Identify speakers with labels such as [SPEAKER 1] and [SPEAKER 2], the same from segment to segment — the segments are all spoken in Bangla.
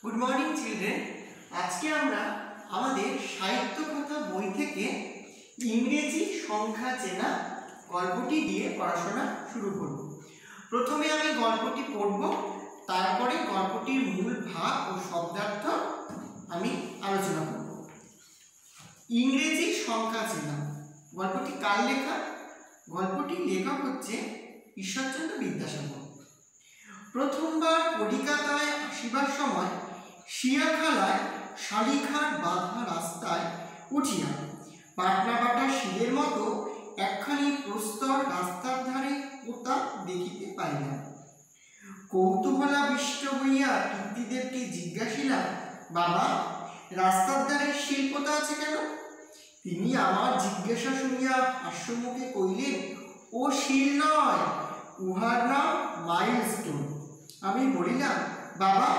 [SPEAKER 1] Good morning children. আজকে আমরা আমাদের সাহিত্য কথা বই থেকে ইংরেজি সংখ্যা চেনা গল্পটি দিয়ে পড়াশোনা শুরু করব। প্রথমে আমি গল্পটি পড়ব, তারপরে গল্পটির মূল ভাব ও শব্দার্থ আমি আলোচনা করব। ইংরেজি সংখ্যা চেনা গল্পটি কার লেখা? গল্পটির লেখক হচ্ছে ঈশ্বরচন্দ্র বিদ্যাসাগর। প্রথমবার কলিকাতায় আসিবার সময় শিয়াখালায় শালিখার বাঁধা রাস্তায় উঠিয়া পাটনা বাটা শিলের মতো একখানি প্রস্তর রাস্তার ধারে পোতা দেখিতে পাইলাম। কৌতূহলাবিষ্ট হইয়া কীর্তিদেবকে জিজ্ঞাসিলাম, বাবা, রাস্তার ধারে শিল পোতা আছে কেন? তিনি আমার জিজ্ঞাসা শুনিয়া হাস্যমুখে কইলেন, ও শিল নয়, উহার নাম মাইলস্টোন। আমি বলিলাম, বাবা,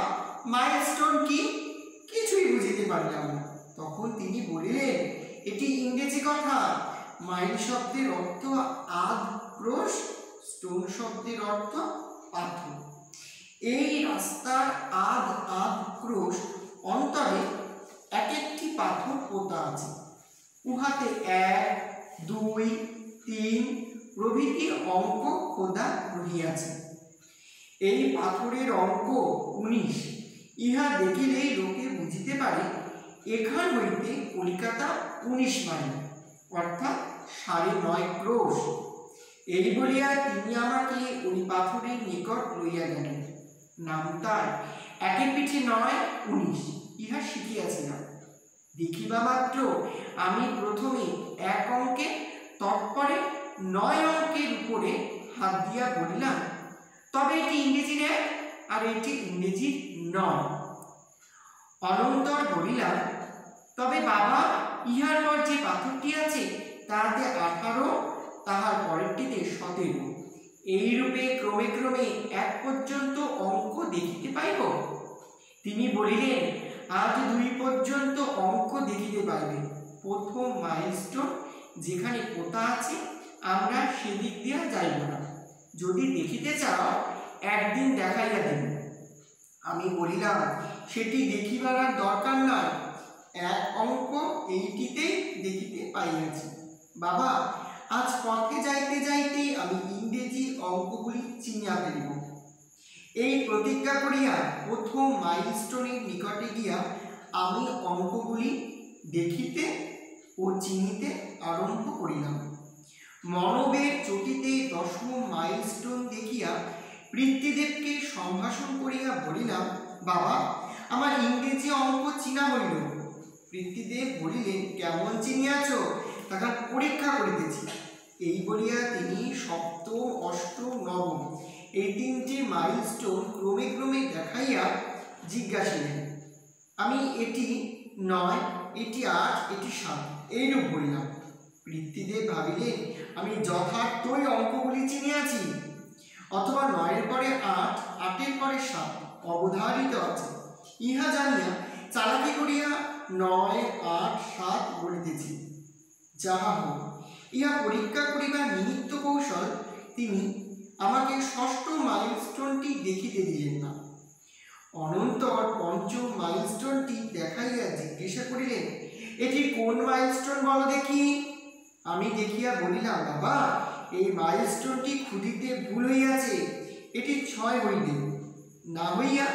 [SPEAKER 1] মাইলস্টোন কি? কিছুই বুঝিতে পারলাম না। তখন তিনি বলিলেন, এটি ইংরেজি কথা। মাইল শব্দের অর্থ আধ ক্রোশ, স্টোন শব্দের অর্থ পাথর। এই রাস্তার আধ ক্রোশ অন্তরে এক একটি পাথর পোতা আছে। উহাতে 1, 2, 3 প্রভৃতি অঙ্ক খোদা রহিয়াছে। এই পাথরের অঙ্ক 19। ইহা দেখিলেই লোকে বুঝিতে পারে এখান হইতে কলিকাতা 19 মাইল, অর্থাৎ 9.5 ক্রোশ। এই বলিয়া তিনি আমাকে ওই পাথরের নিকট লইয়া গেলেন। নাম তার একের পিঠে 9, 19 ইহা শিখিয়াছিলাম। দেখিবা মাত্র আমি প্রথমে 1 অঙ্কে, তৎপরে 9 অঙ্কের উপরে হাত দিয়া বলিলাম, তবে এটি ইংরেজির 1 আর এটি ইংরেজির 9। অনন্তর বলিলাম, তবে বাবা, ইহার পর যে পাথরটি আছে তাহাতে 18, তাহার পরেরটিতে 17। এইরূপে ক্রমে ক্রমে 1 পর্যন্ত অঙ্ক দেখিতে পাইব। তিনি বলিলেন, আজ 2 পর্যন্ত অঙ্ক দেখিতে পাইবে। প্রথম মাইলস্টোন যেখানে পোতা আছে আমরা সেদিক দিয়া যাইব না। যদি দেখিতে চাও একদিন দেখাইয়া দেব। আমি বলিলাম, সেটি দেখিবার আর দরকার নাই, 1 অঙ্ক এইটিতেই দেখিতে পাইয়াছি। বাবা, আজ পথে যাইতে যাইতে আমি ইংরেজি অঙ্কগুলি চিনিয়া ফেলিব। এই প্রতিজ্ঞা করিয়া প্রথম মাইলস্টোনের নিকটে গিয়া আমি অঙ্কগুলি দেখিতে ও চিনিতে আরম্ভ করিলাম। মনবের চটিতে 10ম মাইলস্টোন দেখিয়া পৃথ্বীদেবকে সম্ভাষণ করিয়া বলিলাম, বাবা, আমার ইংরেজি অঙ্ক চিনা হইল। পৃথ্বীদেব বলিলেন, কেমন চিনিয়াছ? তাহার পরীক্ষা করিতেছি। এই বলিয়া তিনি 7ম, 8ম, 9ম এই 3টি মাইলস্টোন ক্রমে ক্রমে দেখাইয়া জিজ্ঞাসিলেন। আমি এটি 9, এটি 8, এটি 7 এইরূপ বললাম। পৃথ্বীদেব ভাবিলেন আমি যথার্থই অঙ্কগুলি চিনিয়াছি, অথবা 9-এর পরে 8, 8-এর পরে 7 অবধারিত আছে। ইহা জানিয়া চালাকি করিয়া 9, 8, 7 বলিতেছি। যাহা হোক, ইহা পরীক্ষা করিবার নিমিত্ত কৌশল তিনি আমাকে 6ষ্ঠ মাইলস্টোনটি দেখিতে দিলেন না। অনন্তর 5ম মাইলস্টোনটি দেখাইয়া জিজ্ঞাসা করিলেন, এটি কোন মাইলস্টোন বলো দেখি? আমি দেখিয়া বলিলাম, বাবা, এই মাইলস্টোনটি খুদিতে ভুল হইয়াছে। এটি 6 হইবে, না হইয়া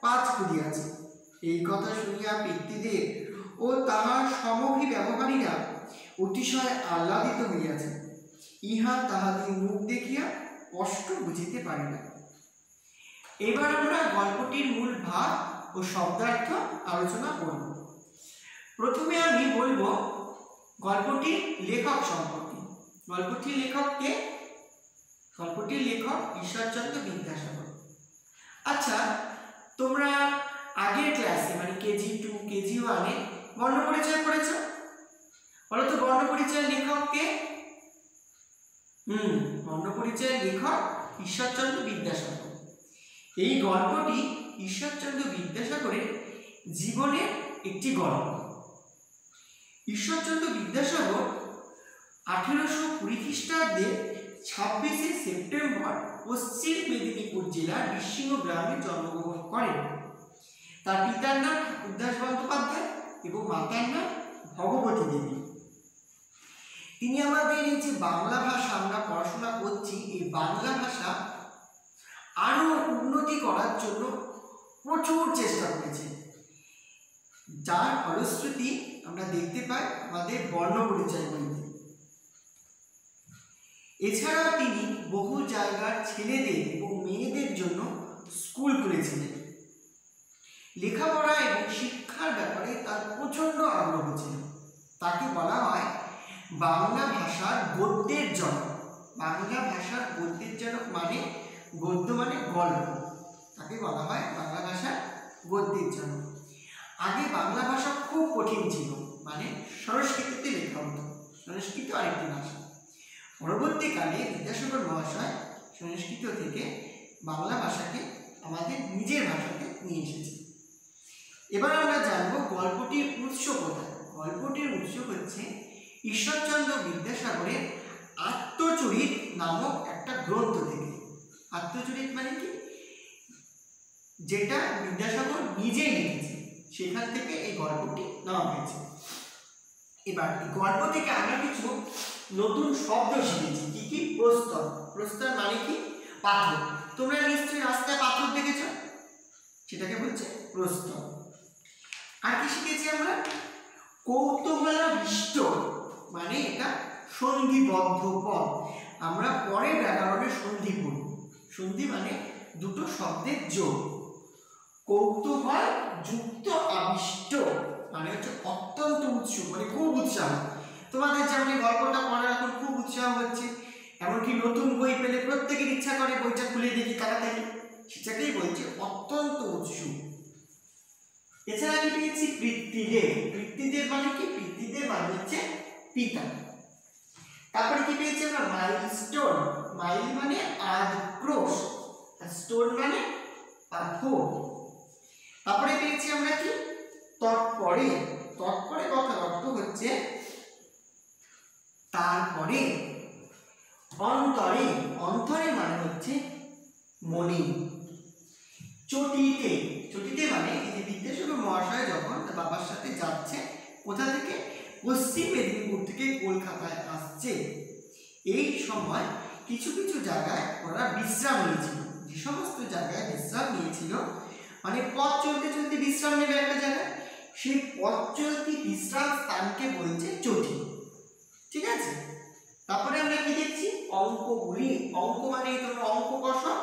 [SPEAKER 1] 5 খুদিয়াছে। এই কথা শুনিয়া পৃথ্বীদেব ও তাহার সমভি ব্যবহারীরা অতিশয় আহ্লাদিত হইয়াছে। ইহা তাহাদের মুখ দেখিয়া স্পষ্ট বুঝিতে পারি না। এবার আমরা গল্পটির মূল ভাব ও শব্দার্থ আলোচনা করব। প্রথমে আমি বলবো গল্পটির লেখক সম্পর্কে। গল্পটির লেখককে? গল্পটির লেখক ঈশ্বরচন্দ্র বিদ্যাসাগর। আচ্ছা, তোমরা আগের ক্লাসে মানে কেজি 2, কেজি 1-এ বর্ণপরিচয় পড়েছ? বলো তো বর্ণপরিচয়ের লেখককে? বর্ণপরিচয়ের লেখক ঈশ্বরচন্দ্র বিদ্যাসাগর। এই গল্পটি ঈশ্বরচন্দ্র বিদ্যাসাগরের জীবনের একটি গল্প। ঈশ্বরচন্দ্র বিদ্যাসাগর 1820 খ্রিস্টাব্দে 26শে সেপ্টেম্বর পশ্চিম মেদিনীপুর জেলার বৃষিংহ গ্রামে জন্মগ্রহণ করেন। তার পিতার নাম ঠাকুরদাস বন্দ্যোপাধ্যায় এবং মাতার নাম ভগবতী দেবী। তিনি আমাদের এই যে বাংলা ভাষা আমরা পড়াশোনা করছি, এই বাংলা ভাষা আরো উন্নতি করার জন্য প্রচুর চেষ্টা করেছেন, যার ফলশ্রুতি আমরা দেখতে পাই আমাদের বর্ণ পরিচয় বইতে। এছাড়াও তিনি বহু জায়গার ছেলেদের এবং মেয়েদের জন্য স্কুল খুলেছিলেন। লেখাপড়া এবং শিক্ষার ব্যাপারে তার প্রচণ্ড আগ্রহ ছিল। তাকে বলা হয় বাংলা ভাষার গদ্যের জনক। বাংলা ভাষার গদ্যের জনক মানে গদ্য মানে গল্প, তাকে বলা হয় বাংলা ভাষার গদ্যের জনক। আগে বাংলা ভাষা খুব কঠিন ছিল, মানে সংস্কৃততে লেখা হতো, সংস্কৃত আরেকটি ভাষা। পরবর্তীকালে বিদ্যাসাগর মহাশয় সংস্কৃত থেকে বাংলা ভাষাকে আমাদের নিজের ভাষাতে নিয়ে এসেছে। এবার আমরা জানবো গল্পটির উৎস কোথায়। গল্পটির উৎস হচ্ছে ঈশ্বরচন্দ্র বিদ্যাসাগরের আত্মচরিত নামক একটা গ্রন্থ থেকে। আত্মচরিত মানে কি? যেটা বিদ্যাসাগর নিজেই লিখেছে, সেখান থেকে এই গল্পটি নেওয়া হয়েছে। এবার এই গল্প থেকে আমরা কিছু নতুন শব্দ শিখেছি। কি কি? প্রস্তর। প্রস্তর মানে কি? পাথর। তোমরা নিশ্চয়ই রাস্তায় পাথর দেখেছ, সেটাকে বলছে প্রস্তর। আর কি শিখেছি আমরা? কৌতূহলাবিষ্ট মানে এটা সন্ধিবদ্ধ পদ। আমরা পরে ব্যাকরণে সন্ধি পড়ব। সন্ধি মানে দুটো শব্দের যোগ। কৌতূহল যুক্ত আবিষ্ট মানে হচ্ছে অত্যন্ত উৎসুক, মানে খুব উৎসাহ। তোমাদের যেমন গল্পটা পড়ার এখন খুব উৎসাহ হচ্ছে, এমনকি নতুন বই পেলে প্রত্যেকের ইচ্ছা করে বইটা খুলে দেখি তাড়াতাড়ি, সেটাকেই বলছে অত্যন্ত উৎসুক। এছাড়া কি পেয়েছি? পিতৃদেব। পিতৃদেব মানে কি? পিতৃদেব মানে হচ্ছে পিতা। তারপরে কি পেয়েছি আমরা? মাইলস্টোন। মাইল মানে আক্রোশ, আর স্টোন মানে পাথর। তারপরে পেয়েছি আমরা কি? তৎপরে। তৎপরে কথার অর্থ হচ্ছে তারপরে। অন্তরে। অন্তরে মানে হচ্ছে মনে। চটিতে। চটিতে মানে এই যে বিদ্যাসাগর মহাশয় যখন তার বাবার সাথে যাচ্ছে, কোথা থেকে? পশ্চিম মেদিনীপুর থেকে কলকাতায় আসছে, এই সময় কিছু কিছু জায়গায় ওরা বিশ্রাম নিয়েছিল। যে সমস্ত জায়গায় বিশ্রাম নিয়েছিল, মানে পথ চলতে চলতে বিশ্রাম নেবে একটা জায়গায়, সেই পথ চলতি বিশ্রাম স্থানকে বলছে চটি। ঠিক আছে? তারপরে আমরা কি দেখছি? অঙ্কগুলি। অঙ্ক মানে তোমরা অঙ্ক কষো,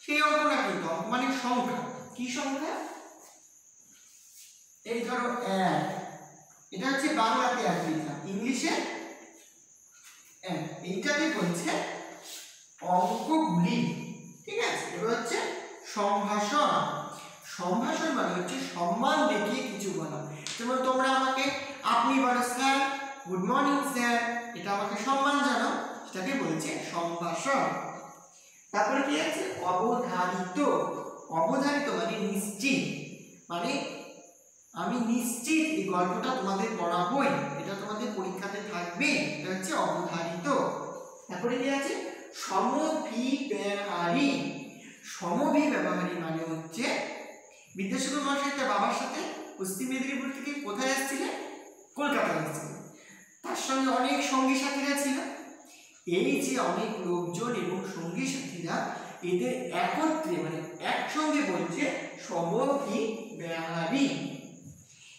[SPEAKER 1] সেই অঙ্ক না, কিন্তু অঙ্ক মানে সংখ্যা। কি সংখ্যা? এই ধরো 1, এটা হচ্ছে বাংলাতে 1 লিখলাম, ইংলিশে 1, এইটাকে বলছে অঙ্কগুলি। ঠিক আছে? এবার হচ্ছে সম্ভাষণ। সম্ভাষণ মানে হচ্ছে সম্মান দেখিয়ে কিছু বলা। যেমন তোমরা আমাকে আপনি বলো স্যার, গুড মর্নিং স্যার, এটা আমাকে সম্মান জানাও, সেটাকে বলছে সম্ভাষণ। তারপরে কি আছে? অবধারিত। অবধারিত মানে নিশ্চিত, মানে আমি নিশ্চিত এই গল্পটা তোমাদের পড়াবোই, এটা তোমাদের পরীক্ষাতে থাকবে, এটা হচ্ছে অবধারিত। তারপরে কি আছে? সমভিব্যবহারী। সমভিব্যবহারী মানে হচ্ছে বিদ্যাসাগর মহাশয় তার বাবার সাথে পশ্চিম মেদিনীপুর থেকে কোথায় আসছিলেন? কলকাতায় আসছিলেন। তার সঙ্গে অনেক সঙ্গী সাথীরা ছিল। এই যে অনেক লোকজন এবং সঙ্গী সাথীরা, এদের একত্রে মানে একসঙ্গে বলছে সমভিব্যবহারী।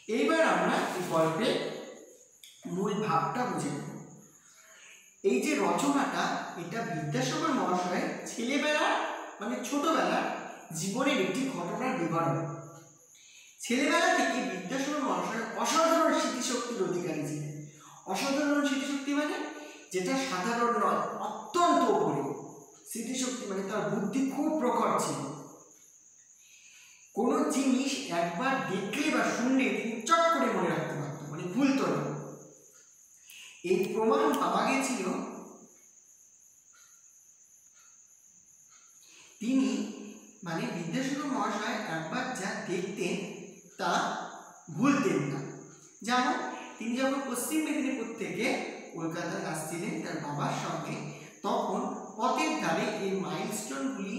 [SPEAKER 1] এইবার আমরা এই গল্পের মূল ভাবটা বুঝে নেব। এই যে রচনাটা, এটা বিদ্যাসাগর মহাশয় ছেলেবেলা মানে ছোটবেলার জীবনের একটি ঘটনার বিবরণ। ছেলেবেলা থেকে বিদ্যাসাগর মহাশয় অসাধারণ স্মৃতিশক্তির অধিকারী ছিলেন। অসাধারণ স্মৃতিশক্তি মানে যেটা সাধারণ নয়, অত্যন্ত উপরে স্মৃতিশক্তি, মানে তার বুদ্ধি খুব প্রখর ছিল। কোনো জিনিস একবার দেখলে বা শুনলে তিনি চট করে মনে রাখতে পারতেন, মানে ভুলতো না। এই প্রমাণ পাওয়া গেছিল তিনি, মানে বিদ্যাসাগর মহাশয় একবার যা দেখতেন তা ভুলতেন না। যেমন তিনি যখন পশ্চিম মেদিনীপুর থেকে কলকাতায় আসছিলেন তার বাবার সঙ্গে, তখন পথের ধারে এই মাইলস্টোনগুলি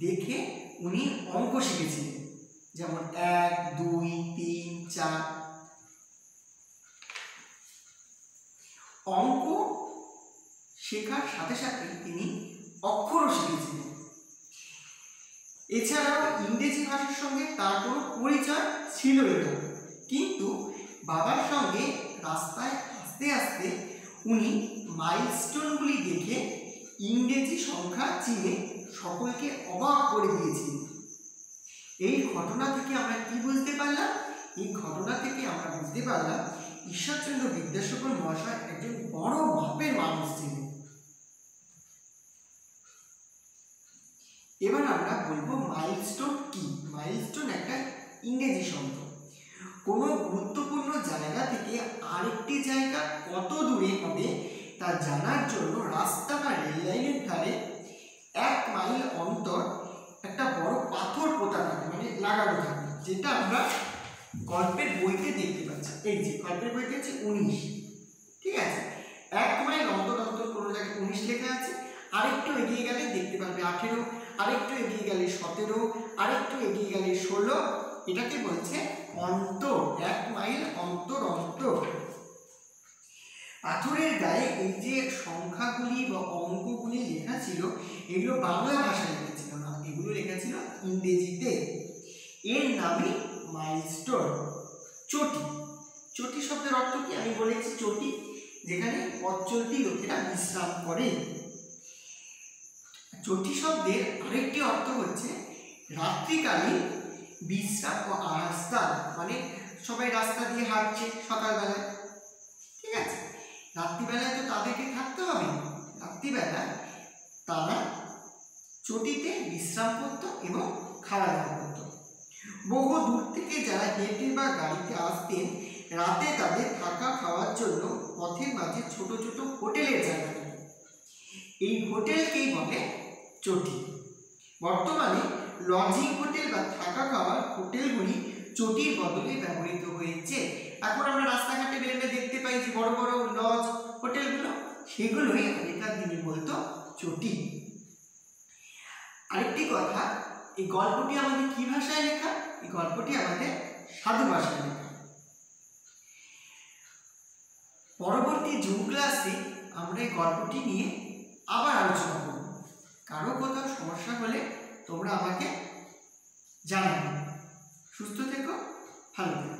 [SPEAKER 1] দেখে উনি অঙ্ক শিখেছিলেন। যেমন 1 2 3 4। অঙ্ক শেখার সাথে সাথে তিনি অক্ষরও শিখেছিলেন। এছাড়াও ইংরেজি ভাষার সঙ্গে তার কোনো পরিচয় ছিলই না, কিন্তু বাবার সঙ্গে রাস্তায় আস্তে আস্তে উনি মাইলস্টোনগুলি দেখে ইংরেজি সংখ্যা চিনে সকলকে অবাক করে দিয়েছিলেন। এই ঘটনা থেকে আমরা কি বুঝতে পারলাম? এই ঘটনা থেকে আমরা বুঝতে পারলাম ঈশ্বরচন্দ্র বিদ্যাসাগর মহাশয় একজন বড় মাপের মানুষ ছিলেন। এবার আমরা বলবো মাইলস্টোন কি। মাইলস্টোন একটা ইংরেজি শব্দ। কোনো গুরুত্বপূর্ণ জায়গা থেকে আরেকটি জায়গা কত দূরে হবে তা জানার জন্য রাস্তা বা রেল লাইনের ধারে 1 মাইল অন্তর একটা বড় পাথর পোতা থাকে, মানে লাগানো থাকে, যেটা আমরা গল্পের বইতে দেখতে পাচ্ছি। এই যে গল্পের বইতে আছে 19, ঠিক আছে। 1 মাইল অন্তর অন্তর কোনো জায়গায় 19 লেখা আছে, আরেকটু এগিয়ে গেলে দেখতে পারবে 18, আরেকটু এগিয়ে গেলে 17, আরেকটু এগিয়ে গেলে 16। এটাকে বলছে অন্তর, 1 মাইল অন্তর অন্তর। পাথরের গায়ে এই যে সংখ্যাগুলি বা অঙ্কগুলি লেখা ছিল, এগুলো বাংলা ভাষায় লেখা ছিল না, এগুলো লেখা ছিল ইংরেজিতে। এর নামই মাইলস্টোন। চটি, চটি শব্দের অর্থ কি আমি বলেছি? চটি, যেখানে পথ চলতি লোকেরা বিশ্রাম করে। চটি শব্দের আরেকটি অর্থ হচ্ছে রাত্রিকালীন বিশ্রাম ও আহার স্থান, মানে সবাই রাস্তা দিয়ে হাঁটছে সকালবেলায়, ঠিক আছে। রাত্রিবেলায় তো তাদেরকে থাকতে হবে, রাত্রিবেলায় তারা চটিতে বিশ্রাম করত এবং খাওয়া দাওয়া করত। বহু দূর থেকে যারা হেঁটে বা গাড়িতে আসতেন, রাতে তাদের থাকা খাওয়ার জন্য পথের মাঝে ছোট ছোট হোটেলের জায়গা থাকে, এই হোটেলকেই বলে চটি। বর্তমানে লজিং হোটেল বা থাকা খাওয়ার হোটেলগুলি চটির বদলে ব্যবহৃত হয়েছে। এখন আমরা রাস্তাঘাটে বেরোলে দেখতে পাই যে বড় বড় লজ হোটেলগুলো, সেগুলোই আগেকার দিনে বলতো চটি। আরেকটি কথা, এই গল্পটি আমাদের কি ভাষায় লেখা? এই গল্পটি আমাদের সাধু ভাষায় লেখা। পরবর্তী জুন ক্লাসে আমরা এই গল্পটি নিয়ে আবার আলোচনা করব। কারো কোথাও সমস্যা হলে তোমরা আমাকে জানাবে। সুস্থ থেকো, ভালো থেকো।